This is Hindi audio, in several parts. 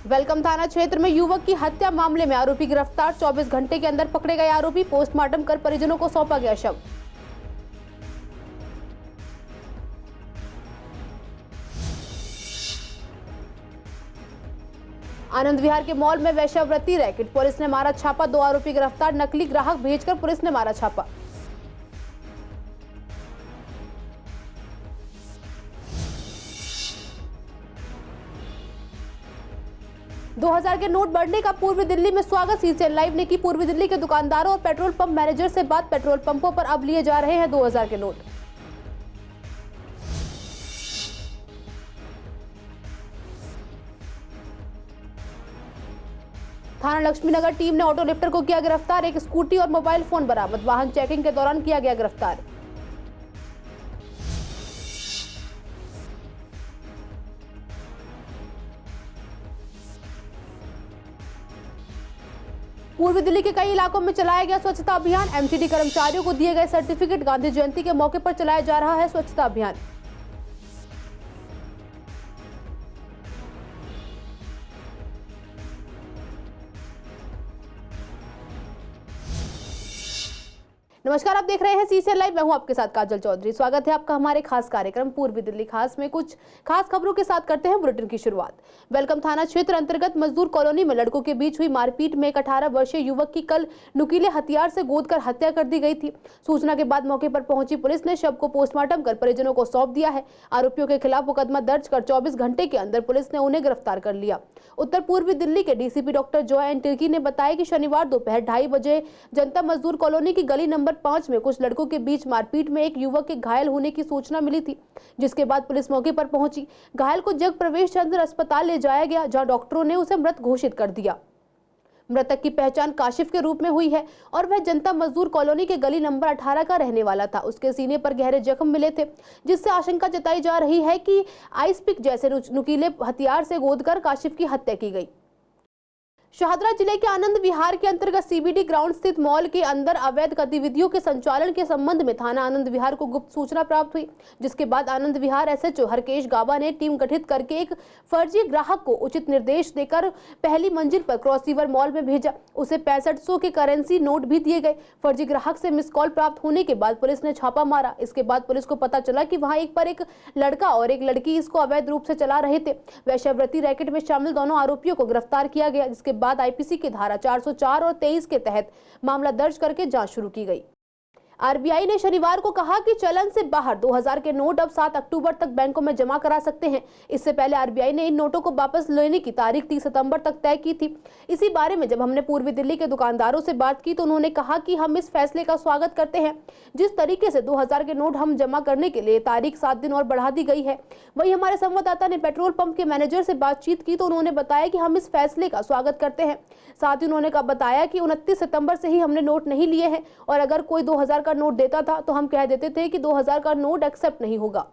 वेलकम थाना क्षेत्र में युवक की हत्या मामले में आरोपी गिरफ्तार। 24 घंटे के अंदर पकड़े गए आरोपी। पोस्टमार्टम कर परिजनों को सौंपा गया शव। आनंद विहार के मॉल में वेश्यावृत्ति रैकेट, पुलिस ने मारा छापा। 2 आरोपी गिरफ्तार। नकली ग्राहक भेजकर पुलिस ने मारा छापा। दो 2000 के नोट बढ़ने का पूर्वी दिल्ली में स्वागत। सीसीएन लाइव ने की पूर्वी दिल्ली के दुकानदारों और पेट्रोल पंप मैनेजर से बात। पेट्रोल पंपों पर अब लिए जा रहे हैं 2000 के नोट। थाना लक्ष्मीनगर टीम ने ऑटो लिफ्टर को किया गिरफ्तार। एक स्कूटी और मोबाइल फोन बरामद। वाहन चेकिंग के दौरान किया गया गिरफ्तार। पूर्वी दिल्ली के कई इलाकों में चलाया गया स्वच्छता अभियान। एमसीडी कर्मचारियों को दिए गए सर्टिफिकेट। गांधी जयंती के मौके पर चलाया जा रहा है स्वच्छता अभियान। नमस्कार, आप देख रहे हैं सीसीएन लाइव। मैं हूं आपके साथ काजल चौधरी। स्वागत है आपका हमारे खास कार्यक्रम पूर्वी दिल्ली खास में। कुछ खास खबरों के साथ करते हैं बुलेटिन की शुरुआत। वेलकम थाना क्षेत्र अंतर्गत मजदूर कॉलोनी में लड़कों के बीच हुई मारपीट में एक 18 वर्षीय युवक की कल नुकीले हथियार से गोदकर हत्या कर दी गई थी। सूचना के बाद मौके पर पहुंची पुलिस ने शव को पोस्टमार्टम कर परिजनों को सौंप दिया है। आरोपियों के खिलाफ मुकदमा दर्ज कर 24 घंटे के अंदर पुलिस ने उन्हें गिरफ्तार कर लिया। उत्तर पूर्वी दिल्ली के DCP doctor Joy N Tirkey ने बताया कि शनिवार दोपहर 2:30 बजे जनता मजदूर कॉलोनी की गली नंबर 5 में कुछ लड़कों के बीच मारपीट में एक युवक के घायल होने की सूचना मिली थी, जिसके बाद पुलिस मौके पर पहुंची। घायल को जग प्रवेश चंद्र अस्पताल ले जाया गया, जहां डॉक्टरों ने उसे मृत घोषित कर दिया। मृतक की पहचान काशिफ के रूप में हुई है और वह जनता मजदूर कॉलोनी के गली नंबर 18 का रहने वाला था। उसके सीने पर गहरे जख्म मिले थे, जिससे आशंका जताई जा रही है कि आइस पिक जैसे नुकीले हथियार से गोदकर काशिफ की हत्या की गई। शाहदरा जिले के आनंद विहार के अंतर्गत सीबीडी ग्राउंड स्थित मॉल के अंदर अवैध गतिविधियों के संचालन के संबंध में थाना आनंद विहार को गुप्त सूचना प्राप्त हुई, जिसके बाद आनंद विहार एसएचओ हरकेश गाबा ने टीम गठित करके एक फर्जी ग्राहक को उचित निर्देश देकर पहली मंजिल पर क्रॉस रिवर मॉल में भेजा। उसे 6500 के करेंसी नोट भी दिए गए। फर्जी ग्राहक से मिस कॉल प्राप्त होने के बाद पुलिस ने छापा मारा। इसके बाद पुलिस को पता चला कि वहां एक लड़का और एक लड़की इसको अवैध रूप से चला रहे थे। वेश्यावृत्ति रैकेट में शामिल दोनों आरोपियों को गिरफ्तार किया गया, जिसके बाद आईपीसी की धारा 404 और 23 के तहत मामला दर्ज करके जांच शुरू की गई। आरबीआई ने शनिवार को कहा कि चलन से बाहर 2000 के नोट अब 7 अक्टूबर तक बैंकों में जमा करा सकते हैं। इससे पहले आरबीआई ने इन नोटों को वापस लेने की तारीख 30 सितंबर तक तय की थी। इसी बारे में जब हमने पूर्वी दिल्ली के दुकानदारों से बात की तो उन्होंने कहा कि हम इस फैसले का स्वागत करते हैं। जिस तरीके से 2000 के नोट हम जमा करने के लिए तारीख 7 दिन और बढ़ा दी गई है। वहीं हमारे संवाददाता ने पेट्रोल पंप के मैनेजर से बातचीत की तो उन्होंने बताया कि हम इस फैसले का स्वागत करते हैं। साथ ही उन्होंने बताया कि 29 सितंबर से ही हमने नोट नहीं लिए हैं और अगर कोई 2000 का नोट देता था तो हम कह देते थे कि 2000 का नोट एक्सेप्ट नहीं होगा।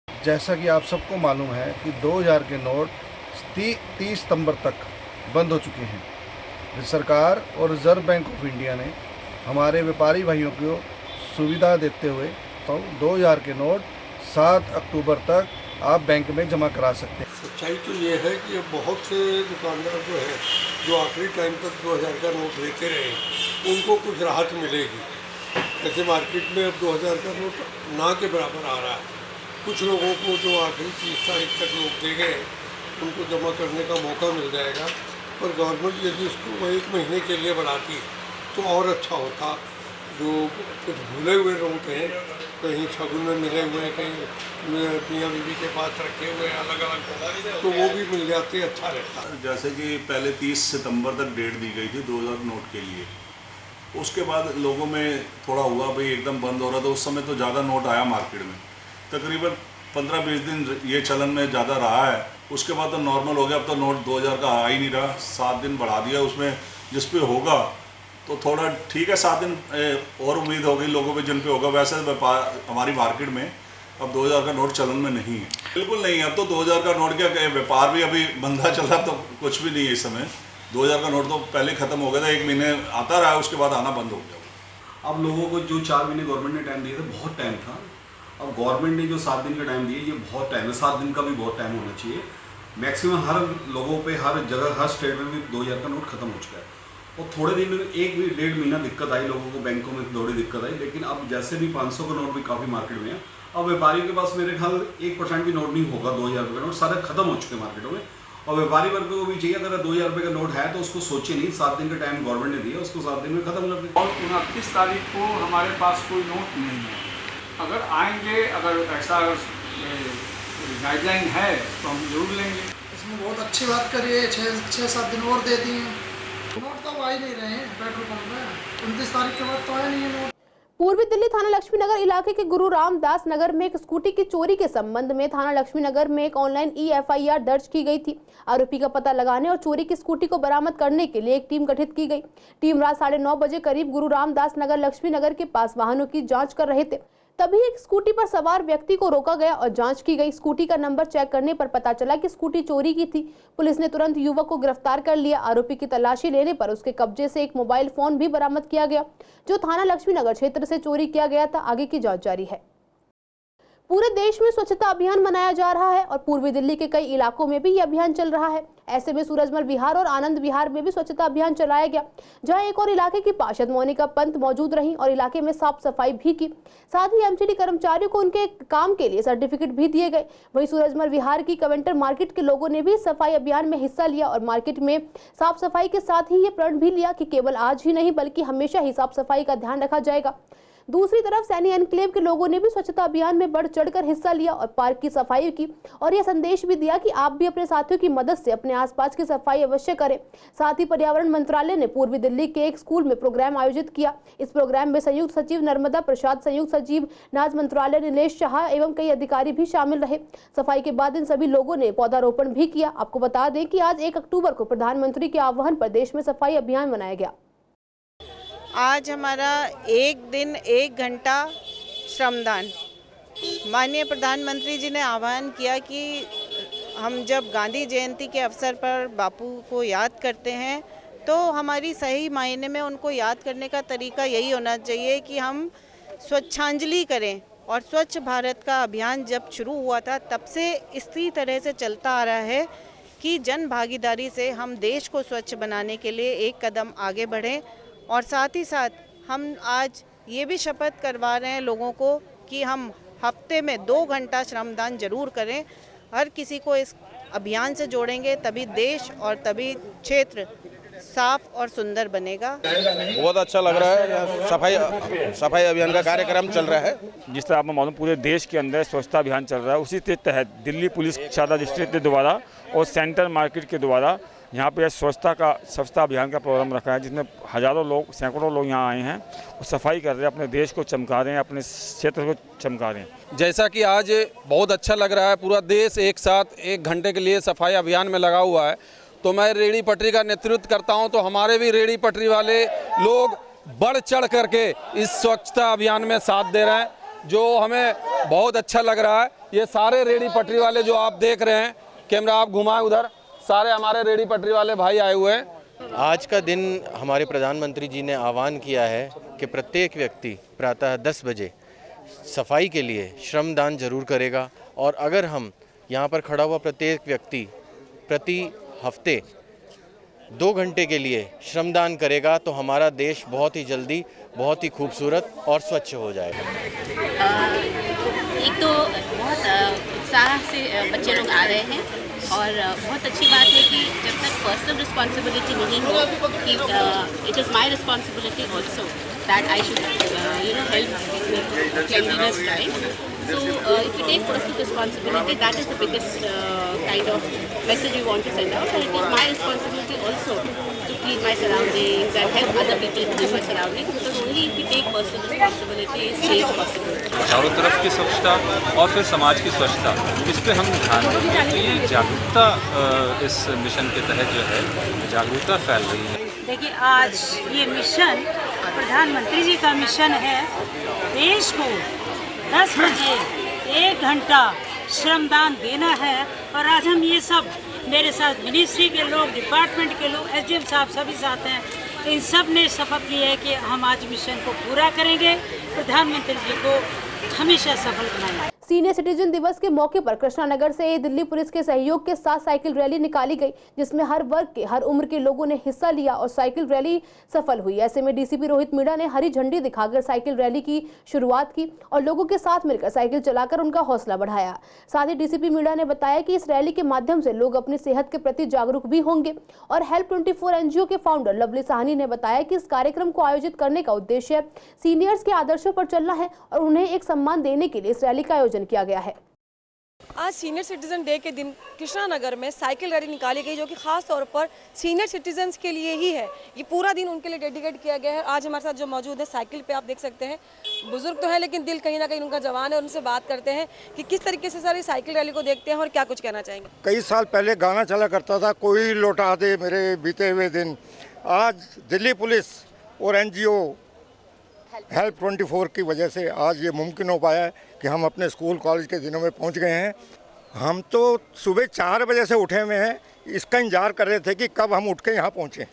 जैसा कि आप सबको मालूम है कि 2000 के नोट 30 सितंबर तक बंद हो चुके हैं। सरकार और रिजर्व बैंक ऑफ इंडिया ने हमारे व्यापारी भाइयों को सुविधा देते हुए तो 2000 के नोट 7 अक्टूबर तक आप बैंक में जमा करा सकते हैं। सच्चाई तो ये है कि अब बहुत से दुकानदार जो है जो आखिरी टाइम तक 2000 का नोट लेते रहे, उनको कुछ राहत मिलेगी। जैसे मार्केट में अब 2000 का नोट ना के बराबर आ रहा है। कुछ लोगों को जो आखिरी 30 तारीख तक नोट दे गए उनको जमा करने का मौका मिल जाएगा। पर गवर्नमेंट यदि उसको 1 महीने के लिए बढ़ाती तो और अच्छा होता। जो कुछ भूले हुए नोट हैं, कहीं शगुन में मिले हुए, कहीं मियाँ बीवी के पास रखे हुए अलग अलग, तो वो भी मिल जाते, अच्छा रहता। जैसे कि पहले 30 सितंबर तक डेट दी गई थी 2000 नोट के लिए। उसके बाद लोगों में थोड़ा हुआ भाई एकदम बंद हो रहा था। उस समय तो ज़्यादा नोट आया मार्केट में, तकरीबन 15-20 दिन ये चलन में ज़्यादा रहा है। उसके बाद तो नॉर्मल हो गया। अब तो नोट 2000 का आ ही नहीं रहा। 7 दिन बढ़ा दिया उसमें, जिस पे होगा तो थोड़ा ठीक है। 7 दिन और उम्मीद हो गई लोगों पे जिन पे होगा। वैसे व्यापार हमारी मार्केट में अब 2000 का नोट चलन में नहीं है, बिल्कुल नहीं है। अब तो 2000 का नोट क्या, व्यापार भी अभी बंदा चल रहा, तो कुछ भी नहीं है इस समय। 2000 का नोट तो पहले ख़त्म हो गया था। 1 महीने आता रहा, उसके बाद आना बंद हो गया। अब लोगों को जो 4 महीने गवर्नमेंट ने टाइम दिया था, बहुत टाइम था। अब गवर्नमेंट ने जो 7 दिन का टाइम दिया, ये बहुत टाइम है। 7 दिन का भी बहुत टाइम होना चाहिए। मैक्सिमम हर लोगों पे, हर जगह, हर स्टेट में भी 2000 का नोट खत्म हो चुका है। और थोड़े दिन में 1-1.5 महीना दिक्कत आई लोगों को, बैंकों में थोड़ी दिक्कत आई, लेकिन अब जैसे भी 500 का नोट भी काफ़ी मार्केट में है। अब व्यापारियों के पास मेरे ख्याल 1% भी नोट नहीं होगा 2000 रुपये का नोट, सारे खत्म हो चुके हैं मार्केटों में। और व्यापारी वर्ग को भी चाहिए, अगर 2000 रुपये का नोट है तो उसको सोचे नहीं, 7 दिन का टाइम गवर्नमेंट ने दिया, उसको 7 दिन में खत्म कर दें। और 29 तारीख को हमारे पास कोई नोट नहीं है। अगर आएंगे, अगर ऐसा गाइडलाइन है तो हम जरूर लेंगे। इसमें बहुत अच्छी बात करी है, 6-7 दिन और दे दिए। नोट तो आ ही नहीं रहे हैं पेट्रोल पंप में, 29 तारीख के बाद तो आया नहीं है नोट। पूर्वी दिल्ली थाना लक्ष्मीनगर इलाके के गुरु रामदास नगर में एक स्कूटी की चोरी के संबंध में थाना लक्ष्मीनगर में एक ऑनलाइन EFIR दर्ज की गई थी। आरोपी का पता लगाने और चोरी की स्कूटी को बरामद करने के लिए एक टीम गठित की गई। टीम रात 9:30 बजे करीब गुरु रामदास नगर लक्ष्मीनगर के पास वाहनों की जांच कर रहे थे। तभी एक स्कूटी पर सवार व्यक्ति को रोका गया और जांच की गई। स्कूटी का नंबर चेक करने पर पता चला कि स्कूटी चोरी की थी। पुलिस ने तुरंत युवक को गिरफ्तार कर लिया। आरोपी की तलाशी लेने पर उसके कब्जे से एक मोबाइल फोन भी बरामद किया गया, जो थाना लक्ष्मीनगर क्षेत्र से चोरी किया गया था। आगे की जांच जारी है। पूरे देश में स्वच्छता अभियान मनाया जा रहा है और पूर्वी दिल्ली के कई इलाकों में भी ये अभियान चल रहा है। ऐसे में सूरजमल विहार और आनंद विहार में भी स्वच्छता अभियान चलाया गया, जहां एक और इलाके की पार्षद मोनिका पंत मौजूद रहीं और इलाके में साफ सफाई भी की। साथ ही MCD कर्मचारियों को उनके काम के लिए सर्टिफिकेट भी दिए गए। वहीं सूरजमल विहार की कवेंटर मार्केट के लोगों ने भी सफाई अभियान में हिस्सा लिया और मार्केट में साफ सफाई के साथ ही ये प्रण भी लिया कि केवल आज ही नहीं बल्कि हमेशा ही साफ सफाई का ध्यान रखा जाएगा। दूसरी तरफ सैनी एनक्लेव के लोगों ने भी स्वच्छता अभियान में बढ़ चढ़कर हिस्सा लिया और पार्क की सफाई की और यह संदेश भी दिया कि आप भी अपने साथियों की मदद से अपने आसपास की सफाई अवश्य करें। साथ ही पर्यावरण मंत्रालय ने पूर्वी दिल्ली के एक स्कूल में प्रोग्राम आयोजित किया। इस प्रोग्राम में संयुक्त सचिव नर्मदा प्रसाद, संयुक्त सचिव नाज मंत्रालय नीलेश शाह एवं कई अधिकारी भी शामिल रहे। सफाई के बाद इन सभी लोगों ने पौधारोपण भी किया। आपको बता दें कि आज 1 अक्टूबर को प्रधानमंत्री के आह्वान पर देश में सफाई अभियान मनाया गया। आज हमारा 1 दिन 1 घंटा श्रमदान, माननीय प्रधानमंत्री जी ने आह्वान किया कि हम जब गांधी जयंती के अवसर पर बापू को याद करते हैं तो हमारी सही मायने में उनको याद करने का तरीका यही होना चाहिए कि हम स्वच्छांजलि करें। और स्वच्छ भारत का अभियान जब शुरू हुआ था तब से इसी तरह से चलता आ रहा है कि जन भागीदारी से हम देश को स्वच्छ बनाने के लिए एक कदम आगे बढ़ें। और साथ ही साथ हम आज ये भी शपथ करवा रहे हैं लोगों को कि हम हफ्ते में 2 घंटा श्रमदान जरूर करें। हर किसी को इस अभियान से जोड़ेंगे तभी देश और तभी क्षेत्र साफ और सुंदर बनेगा। बहुत अच्छा लग रहा है। सफाई अभियान का कार्यक्रम चल रहा है। जिस तरह आपको मालूम पूरे देश के अंदर स्वच्छता अभियान चल रहा है, उसी के तहत दिल्ली पुलिस शारदा डिस्ट्रिक्ट के द्वारा और सेंट्रल मार्केट के द्वारा यहाँ पे स्वच्छता अभियान का प्रोग्राम रखा है, जिसमें हज़ारों लोग, सैकड़ों लोग यहाँ आए हैं और सफाई कर रहे हैं, अपने देश को चमका रहे हैं, अपने क्षेत्र को चमका रहे हैं। जैसा कि आज बहुत अच्छा लग रहा है, पूरा देश एक साथ 1 घंटे के लिए सफाई अभियान में लगा हुआ है। तो मैं रेहड़ी पटरी का नेतृत्व करता हूं, तो हमारे भी रेहड़ी पटरी वाले लोग बढ़ चढ़ करके इस स्वच्छता अभियान में साथ दे रहे हैं, जो हमें बहुत अच्छा लग रहा है। ये सारे रेहड़ी पटरी वाले जो आप देख रहे हैं, कैमरा आप घुमाएं उधर, सारे हमारे रेहड़ी पटरी वाले भाई आए हुए हैं। आज का दिन हमारे प्रधानमंत्री जी ने आह्वान किया है कि प्रत्येक व्यक्ति प्रातः 10 बजे सफाई के लिए श्रमदान जरूर करेगा। और अगर हम यहाँ पर खड़ा हुआ प्रत्येक व्यक्ति प्रति हफ्ते 2 घंटे के लिए श्रमदान करेगा तो हमारा देश बहुत ही जल्दी बहुत ही खूबसूरत और स्वच्छ हो जाएगा। एक तो बहुत उत्साह से बच्चे लोग आ रहे हैं और बहुत अच्छी बात है कि जब तक पर्सनल रिस्पॉन्सिबिलिटी नहीं हो कि it is my responsibility also that I should help with cleanliness, right? So if you take personal responsibility, that is the biggest kind of message we want to send out. And it is my responsibility also to clean my surroundings and help other people clean my surroundings, because only if we take personal responsibility is change possible. चारों तरफ की स्वच्छता और फिर समाज की स्वच्छता, इस पे हम ध्यान दें। तो ये जागरूकता इस मिशन के तहत जो है जागरूकता फैल रही है। देखिए, आज ये मिशन प्रधानमंत्री जी का मिशन है, देश को 10 बजे 1 घंटा श्रमदान देना है। और आज हम ये सब, मेरे साथ मिनिस्ट्री के लोग, डिपार्टमेंट के लोग, SDM साहब सभी साथ हैं, इन सब ने शपथ ली है कि हम आज मिशन को पूरा करेंगे, प्रधानमंत्री जी को हमेशा सफल बनाएंगे। सीनियर सिटीजन दिवस के मौके पर कृष्णानगर से दिल्ली पुलिस के सहयोग के साथ साइकिल रैली निकाली गई, जिसमें हर वर्ग के, हर उम्र के लोगों ने हिस्सा लिया और साइकिल रैली सफल हुई। ऐसे में डीसीपी रोहित मीणा ने हरी झंडी दिखाकर साइकिल रैली की शुरुआत की और लोगों के साथ मिलकर साइकिल चलाकर उनका हौसला बढ़ाया। साथ ही डीसीपी मीणा ने बताया कि इस रैली के माध्यम से लोग अपनी सेहत के प्रति जागरूक भी होंगे। और हेल्प 24 एनजीओ के फाउंडर लवली साहनी ने बताया कि इस कार्यक्रम को आयोजित करने का उद्देश्य सीनियर्स के आदर्शों पर चलना है और उन्हें एक सम्मान देने के लिए इस रैली का आयोजन किया गया है। आज सीनियर सिटीजन डे के दिन कृष्णानगर में साइकिल रैली निकाली गई, जो कि खास तौर पर सीनियर सिटीजन्स के लिए ही है। ये पूरा दिन उनके लिए डेडिकेट किया गया है। आज हमारे साथ जो मौजूद है साइकिल पे, आप देख सकते हैं बुजुर्ग तो है लेकिन दिल कहीं ना कहीं उनका जवान है। उनसे बात करते हैं कि किस तरीके से सारी साइकिल रैली को देखते हैं और क्या कुछ कहना चाहेंगे। कई साल पहले गाना चला करता था, कोई लौटा दे मेरे बीते हुए दिन। आज दिल्ली पुलिस और एनजीओ हेल्प 24 की वजह से आज ये मुमकिन हो पाया है कि हम अपने स्कूल कॉलेज के दिनों में पहुंच गए हैं। हम तो सुबह 4 बजे से उठे हुए हैं, इसका इंतजार कर रहे थे कि कब हम उठ के यहाँ पहुँचें।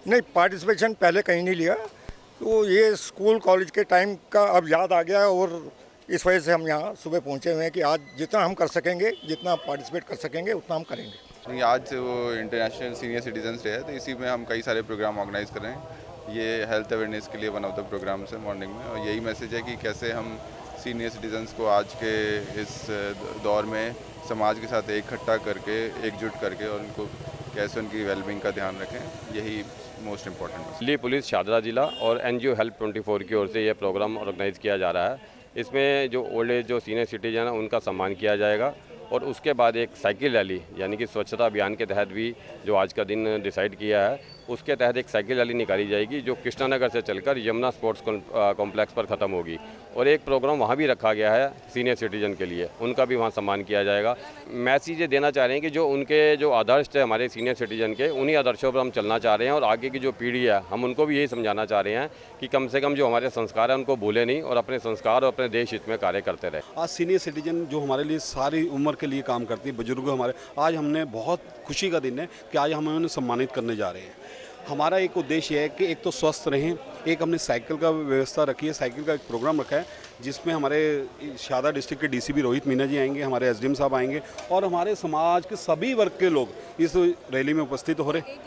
नहीं, पार्टिसिपेशन पहले कहीं नहीं लिया, तो ये स्कूल कॉलेज के टाइम का अब याद आ गया और इस वजह से हम यहाँ सुबह पहुँचे हुए हैं कि आज जितना हम कर सकेंगे, जितना पार्टिसिपेट कर सकेंगे उतना हम करेंगे। आज वो इंटरनेशनल सीनियर सिटीजन्स डे है, तो इसी में हम कई सारे प्रोग्राम ऑर्गेनाइज कर रहे हैं। ये हेल्थ अवेयरनेस के लिए वन ऑफ द प्रोग्राम्स है मॉर्निंग में, और यही मैसेज है कि कैसे हम सीनियर सिटीजन्स को आज के इस दौर में समाज के साथ इकट्ठा करके, एकजुट करके, और उनको कैसे उनकी वेलबींग का ध्यान रखें, यही मोस्ट इम्पॉर्टेंट है। दिल्ली पुलिस शादरा जिला और एनजीओ हेल्प 24 की ओर से ये प्रोग्राम ऑर्गेनाइज किया जा रहा है। इसमें जो ओल्ड एज, जो सीनियर सिटीजन है, उनका सम्मान किया जाएगा और उसके बाद एक साइकिल रैली यानी कि स्वच्छता अभियान के तहत भी जो आज का दिन डिसाइड किया है, उसके तहत एक साइकिल रैली निकाली जाएगी जो कृष्णानगर से चलकर यमुना स्पोर्ट्स कॉम्प्लेक्स पर ख़त्म होगी। और एक प्रोग्राम वहाँ भी रखा गया है सीनियर सिटीजन के लिए, उनका भी वहाँ सम्मान किया जाएगा। मैसेज ये देना चाह रहे हैं कि जो उनके जो आदर्श है हमारे सीनियर सिटीजन के, उन्हीं आदर्शों पर हम चलना चाह रहे हैं और आगे की जो पीढ़ी है हम उनको भी यही समझाना चाह रहे हैं कि कम से कम जो हमारे संस्कार हैं उनको भूलें नहीं और अपने संस्कार और अपने देश हित में कार्य करते रहे। आज सीनियर सिटीजन जो हमारे लिए सारी उम्र के लिए काम करती है, बुजुर्ग हमारे, आज हमने बहुत खुशी का दिन है कि आज हम उन्हें सम्मानित करने जा रहे हैं। हमारा एक उद्देश्य है कि एक तो स्वस्थ रहें, एक हमने साइकिल का व्यवस्था रखी है, साइकिल का एक प्रोग्राम रखा है जिसमें हमारे शादा डिस्ट्रिक्ट के डीसीपी रोहित मीणा जी आएंगे, हमारे एसडीएम साहब आएंगे और हमारे समाज के सभी वर्ग के लोग इस रैली में उपस्थित हो रहे।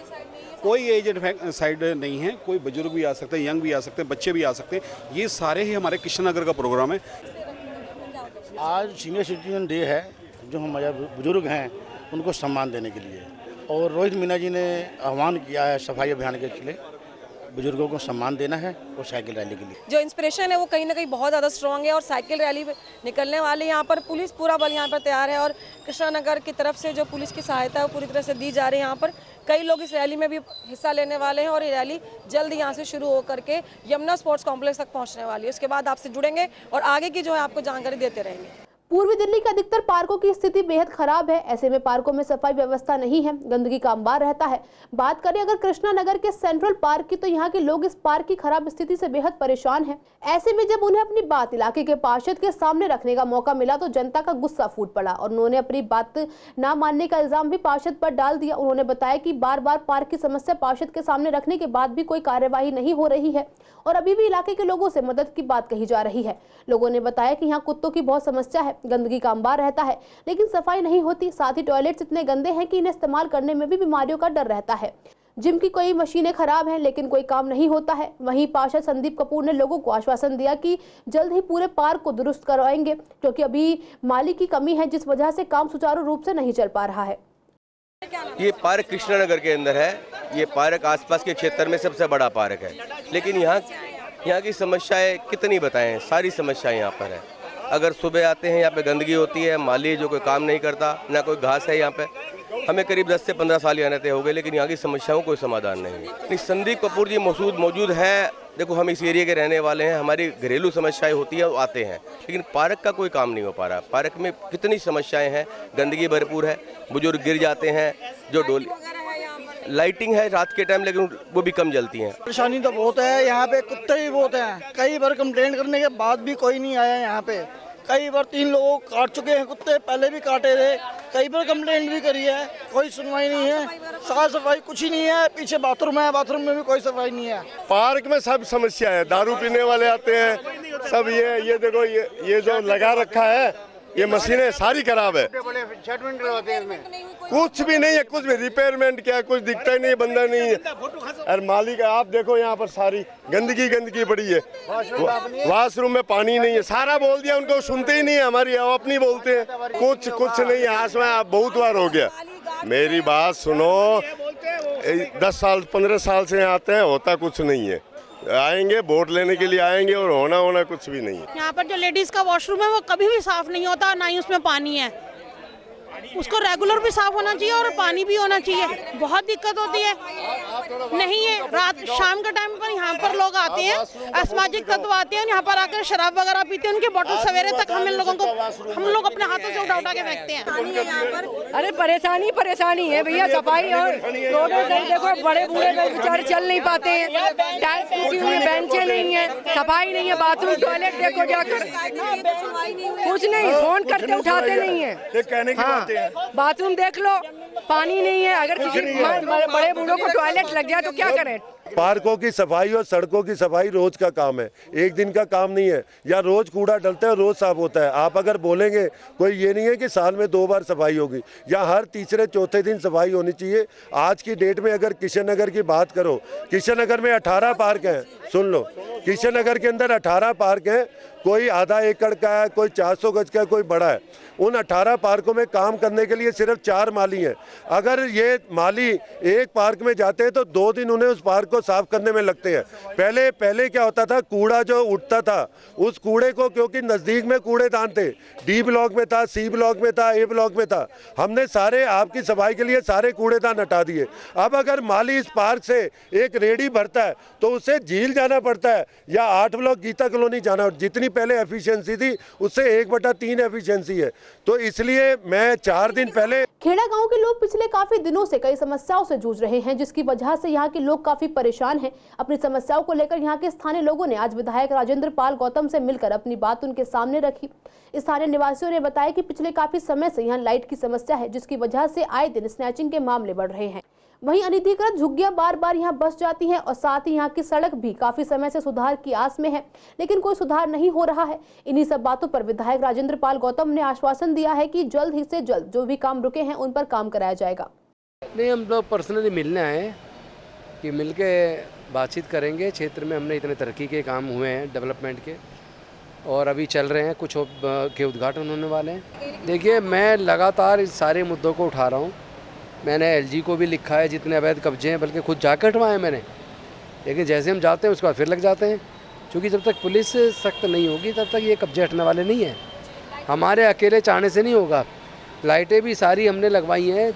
कोई एजेड साइड नहीं है, कोई बुजुर्ग भी आ सकते हैं, यंग भी आ सकते हैं, बच्चे भी आ सकते हैं। ये सारे ही हमारे कृष्णनगर का प्रोग्राम है। आज सीनियर सिटीजन डे है, जो हमारे बुजुर्ग हैं उनको सम्मान देने के लिए, और रोहित मीणा जी ने आह्वान किया है सफाई अभियान के लिए बुजुर्गों को सम्मान देना है और साइकिल रैली के लिए। जो इंस्पिरेशन है वो कहीं ना कहीं बहुत ज़्यादा स्ट्रॉन्ग है और साइकिल रैली निकलने वाले यहाँ पर पुलिस पूरा बल यहाँ पर तैयार है और कृष्णानगर की तरफ से जो पुलिस की सहायता है वो पूरी तरह से दी जा रही है। यहाँ पर कई लोग इस रैली में भी हिस्सा लेने वाले हैं और ये रैली जल्द यहाँ से शुरू होकर के यमुना स्पोर्ट्स कॉम्प्लेक्स तक पहुँचने वाली है। उसके बाद आपसे जुड़ेंगे और आगे की जो है आपको जानकारी देते रहेंगे। पूर्वी दिल्ली के अधिकतर पार्कों की स्थिति बेहद खराब है। ऐसे में पार्कों में सफाई व्यवस्था नहीं है, गंदगी का अंबार रहता है। बात करें अगर कृष्णानगर के सेंट्रल पार्क की, तो यहाँ के लोग इस पार्क की खराब स्थिति से बेहद परेशान हैं। ऐसे में जब उन्हें अपनी बात इलाके के पार्षद के सामने रखने का मौका मिला तो जनता का गुस्सा फूट पड़ा और उन्होंने अपनी बात न मानने का इल्जाम भी पार्षद पर डाल दिया। उन्होंने बताया कि बार बार पार्क की समस्या पार्षद के सामने रखने के बाद भी कोई कार्यवाही नहीं हो रही है और अभी भी इलाके के लोगों से मदद की बात कही जा रही है। लोगों ने बताया कि यहाँ कुत्तों की बहुत समस्या है, गंदगी का अंबार रहता है लेकिन सफाई नहीं होती। साथ ही टॉयलेट्स इतने गंदे हैं कि इन्हें इस्तेमाल करने में भी बीमारियों का डर रहता है। जिम की कई मशीनें खराब हैं लेकिन कोई काम नहीं होता है। वहीं पार्षद संदीप कपूर ने लोगों को आश्वासन दिया कि जल्द ही पूरे पार्क को दुरुस्त करवाएंगे, क्योंकि अभी माली की कमी है जिस वजह से काम सुचारू रूप से नहीं चल पा रहा है। ये पार्क कृष्णानगर के अंदर है। ये पार्क आसपास के क्षेत्र में सबसे बड़ा पार्क है, लेकिन यहाँ की समस्याएं कितनी बताएं, सारी समस्याएं यहाँ पर है। अगर सुबह आते हैं यहाँ पे गंदगी होती है, माली जो कोई काम नहीं करता, ना कोई घास है यहाँ पे। हमें करीब 10 से 15 साल यहाँ रहते हो गए लेकिन यहाँ की समस्याओं कोई समाधान नहीं। संदीप कपूर जी मौजूद है। देखो, हम इस एरिया के रहने वाले हैं, हमारी घरेलू समस्याएं होती है, वो आते हैं, लेकिन पार्क का कोई काम नहीं हो पा रहा। पार्क में कितनी समस्याएं हैं, गंदगी भरपूर है, बुजुर्ग गिर जाते हैं, जो डोली लाइटिंग है रात के टाइम लेकिन वो भी कम जलती हैं। परेशानी तो बहुत है, यहाँ पे कुत्ते भी बहुत हैं। कई बार कंप्लेंट करने के बाद भी कोई नहीं आया यहाँ पे। कई बार 3 लोगों को काट चुके हैं कुत्ते, पहले भी काटे थे। कई बार कंप्लेंट भी करी है, कोई सुनवाई नहीं है। साफ सफाई कुछ ही नहीं है। पीछे बाथरूम है, बाथरूम में भी कोई सफाई नहीं है। पार्क में सब समस्या है, दारू पीने वाले आते हैं, सब ये देखो ये जो लगा रखा है ये मशीनें सारी खराब है, कुछ भी नहीं है, कुछ भी रिपेयरमेंट क्या कुछ दिखता ही नहीं है, बंदा नहीं है। और मालिक आप देखो यहाँ पर सारी गंदगी पड़ी है, वॉशरूम में पानी नहीं है, सारा बोल दिया उनको, सुनते ही नहीं है हमारी, अपनी बोलते हैं कुछ नहीं है। आज में आप बहुत बार हो गया, मेरी बात सुनो, 10 साल 15 साल से आते हैं, होता कुछ नहीं है, आएंगे वोट लेने के लिए आएंगे और होना कुछ भी नहीं है। यहाँ पर जो लेडीज का वॉशरूम है वो कभी भी साफ नहीं होता, ना ही उसमें पानी है, उसको रेगुलर भी साफ होना चाहिए और पानी भी होना चाहिए। बहुत दिक्कत होती है, नहीं है रात शाम के टाइम पर यहाँ पर लोग आते हैं, असामाजिक तत्व आते हैं, यहाँ पर आकर शराब वगैरह पीते हैं, उनकी बोतल सवेरे तक हम लोग अपने हाथों से उठा के फेंकते हैं। अरे परेशानी है भैया, सफाई और रोडों से देखो, बड़े बूढ़े बेचारे चल नहीं पाते हैं, टाइल्स टूटी हुई, बेंचें नहीं है, सफाई नहीं है, बाथरूम टॉयलेट देखो जाकर, कुछ नहीं, फोन करते उठाते नहीं है, कहने की बात है। बाथरूम देख लो, पानी नहीं है, अगर किसी बड़े बूढ़ों को टॉयलेट लग जाए तो क्या करें। पार्कों की सफाई और सड़कों की सफाई रोज का काम है, एक दिन का काम नहीं है। या रोज कूड़ा डलता है, रोज साफ होता है। आप अगर बोलेंगे, कोई ये नहीं है कि साल में 2 बार सफाई होगी, या हर तीसरे चौथे दिन सफाई होनी चाहिए। आज की डेट में अगर किशन नगर की बात करो, किशन नगर में 18 पार्क हैं, सुन लो, किशन नगर के अंदर 18 पार्क हैं, कोई आधा एकड़ का है, कोई 400 गज का है, कोई बड़ा है। उन 18 पार्कों में काम करने के लिए सिर्फ 4 माली हैं। अगर ये माली एक पार्क में जाते हैं तो 2 दिन उन्हें उस पार्क को साफ करने में लगते हैं। पहले क्या होता था, कूड़ा जो उठता था, उस कूड़े को, क्योंकि नज़दीक में कूड़ेदान थे, डी ब्लॉक में था, सी ब्लॉक में था, ए ब्लॉक में था, हमने सारे आपकी सफाई के लिए सारे कूड़ेदान हटा दिए। अब अगर माली इस पार्क से एक रेडी भरता है तो उसे झील जाना पड़ता है या 8 ब्लॉक गीता कॉलोनी जाना। जितनी पहले एफिशिएंसी थी उससे 1/3 एफिशिएंसी है। तो इसलिए मैं 4 दिन पहले, खेड़ा गांव के लोग पिछले काफी दिनों से कई समस्याओं से जूझ रहे हैं, जिसकी वजह से यहाँ के लोग काफी परेशान हैं। अपनी समस्याओं को लेकर यहाँ के स्थानीय लोगों ने आज विधायक राजेंद्र पाल गौतम से मिलकर अपनी बात उनके सामने रखी। स्थानीय निवासियों ने बताया कि पिछले काफी समय से यहाँ लाइट की समस्या है, जिसकी वजह से आए दिन स्नैचिंग के मामले बढ़ रहे हैं। वहीं अनधिकृत झुग्गियां बार यहाँ बस जाती हैं और साथ ही यहाँ की सड़क भी काफी समय से सुधार की आस में है, लेकिन कोई सुधार नहीं हो रहा है। इन्हीं सब बातों पर विधायक राजेंद्र पाल गौतम ने आश्वासन दिया है कि जल्द ही से जल्द जो भी काम रुके हैं उन पर काम कराया जाएगा। नहीं, हम लोग पर्सनली मिलने आए कि मिलके बातचीत करेंगे। क्षेत्र में हमने इतने तरक्की के काम हुए हैं डेवलपमेंट के, और अभी चल रहे हैं, कुछ के उद्घाटन होने वाले हैं। देखिए, मैं लगातार इस सारे मुद्दों को उठा रहा हूँ। मैंने एलजी को भी लिखा है, जितने अवैध कब्जे हैं, बल्कि खुद जाकर हटवाए मैंने, लेकिन जैसे हम जाते हैं उसके बाद फिर लग जाते हैं, क्योंकि जब तक पुलिस सख्त नहीं होगी तब तक ये कब्जे हटने वाले नहीं हैं। हमारे अकेले चाहने से नहीं होगा। लाइटें भी सारी हमने लगवाई हैं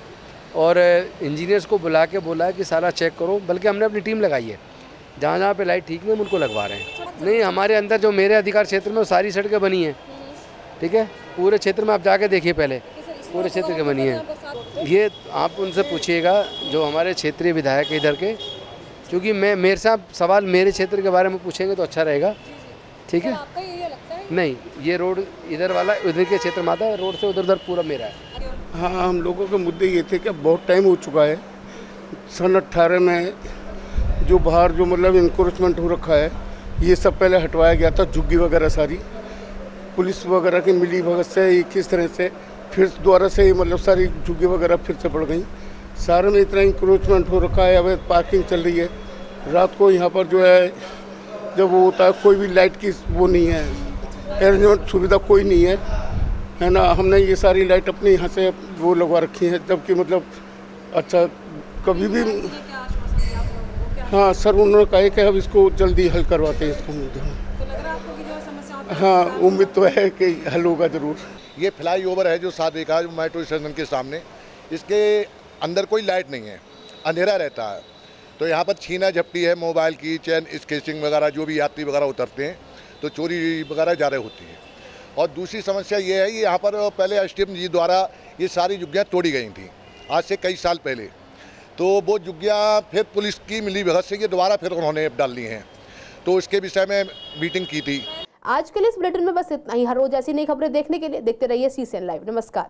और इंजीनियर्स को बुला के बोला है कि सारा चेक करो, बल्कि हमने अपनी टीम लगाई है, जहाँ जहाँ पे लाइट ठीक नहीं हम उनको लगवा रहे हैं। नहीं, हमारे अंदर जो मेरे अधिकार क्षेत्र में वो सारी सड़कें बनी हैं, ठीक है, पूरे क्षेत्र में आप जाके देखिए, पहले पूरे क्षेत्र के बनी है। ये आप उनसे पूछिएगा जो हमारे क्षेत्रीय विधायक है इधर के, क्योंकि मेरे साथ सवाल मेरे क्षेत्र के बारे में पूछेंगे तो अच्छा रहेगा, ठीक है। नहीं, ये रोड इधर वाला उधर के क्षेत्र में आता है, रोड से उधर पूरा मेरा है। हाँ, हम लोगों के मुद्दे ये थे कि बहुत टाइम हो चुका है। सन 18 में जो बाहर जो मतलब इंक्रोचमेंट हो रखा है, ये सब पहले हटवाया गया था, झुग्गी वगैरह सारी पुलिस वगैरह की मिली भगत से किस तरह से फिर दोबारा से मतलब सारी झुग्गी वगैरह फिर से बढ़ गई। सारे में इतना इंक्रोचमेंट हो रखा है, अवैध पार्किंग चल रही है। रात को यहाँ पर जो है जब वो होता है, कोई भी लाइट की वो नहीं है, अरेंजमेंट सुविधा कोई नहीं है ना। हमने ये सारी लाइट अपने यहाँ से वो लगवा रखी है, जबकि मतलब अच्छा कभी भी, हाँ सर, उन्होंने कहा कि अब इसको जल्दी हल करवाते हैं इसको मुद्दे। हाँ, उम्मीद तो है कि हल होगा ज़रूर। ये फ्लाई ओवर है जो 7 एकड़ जो मेट्रो स्टेशन के सामने, इसके अंदर कोई लाइट नहीं है, अंधेरा रहता है। तो यहाँ पर छीना झपटी है, मोबाइल की चैन स्केचिंग वगैरह, जो भी यात्री वगैरह उतरते हैं तो चोरी वगैरह ज़्यादा होती है। और दूसरी समस्या ये है कि यहाँ पर पहले एसडीएम जी द्वारा ये सारी झुग्गियाँ तोड़ी गई थी आज से कई साल पहले, तो वो झुग्गियाँ फिर पुलिस की मिली भगत से ये दोबारा फिर उन्होंने डाल ली हैं, तो इसके विषय में मीटिंग की थी। आज के लिए इस बुलेटिन में बस इतना ही। हर रोज ऐसी नई खबरें देखने के लिए देखते रहिए CCN लाइव। नमस्कार।